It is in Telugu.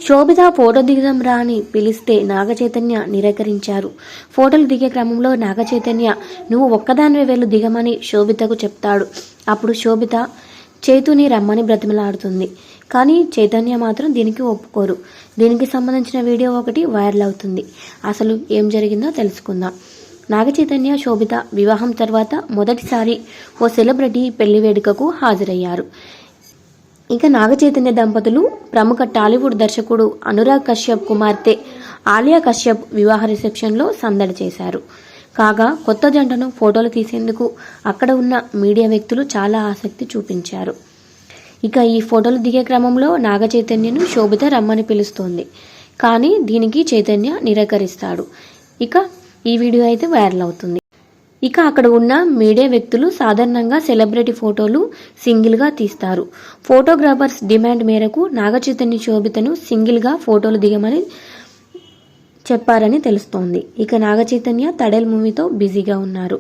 శోభిత ఫోటో దిగదాం రా అని పిలిస్తే నాగచైతన్య నిరాకరించారు. ఫోటోలు దిగే క్రమంలో నాగచైతన్య నువ్వు ఒక్కదానివే వెళ్ళు దిగమని శోభితకు చెప్తాడు. అప్పుడు శోభిత చైతుని రమ్మని బ్రతిమలాడుతుంది. కానీ చైతన్య మాత్రం దీనికి ఒప్పుకోరు. దీనికి సంబంధించిన వీడియో ఒకటి వైరల్ అవుతుంది. అసలు ఏం జరిగిందో తెలుసుకుందాం. నాగచైతన్య శోభిత వివాహం తర్వాత మొదటిసారి ఓ సెలబ్రిటీ పెళ్లి వేడుకకు హాజరయ్యారు. ఇక నాగచైతన్య దంపతులు ప్రముఖ టాలీవుడ్ దర్శకుడు అనురాగ్ కశ్యప్ కుమార్తె ఆలియా కశ్యప్ వివాహ రిసెప్షన్లో సందడి చేశారు. కాగా కొత్త జంటను ఫోటోలు తీసేందుకు అక్కడ ఉన్న మీడియా వ్యక్తులు చాలా ఆసక్తి చూపించారు. ఇక ఈ ఫోటోలు దిగే క్రమంలో నాగచైతన్యను శోభిత రమ్మని పిలుస్తోంది. కానీ దీనికి చైతన్య నిరాకరిస్తాడు. ఇక ఈ వీడియో అయితే వైరల్ అవుతుంది. ఇక అక్కడ ఉన్న మీడియా వ్యక్తులు సాధారణంగా సెలబ్రిటీ ఫోటోలు సింగిల్గా తీస్తారు. ఫోటోగ్రాఫర్స్ డిమాండ్ మేరకు నాగచైతన్య శోభితను సింగిల్గా ఫోటోలు దిగమని చెప్పారని తెలుస్తోంది. ఇక నాగచైతన్య తడేల్ మూవీతో బిజీగా ఉన్నారు.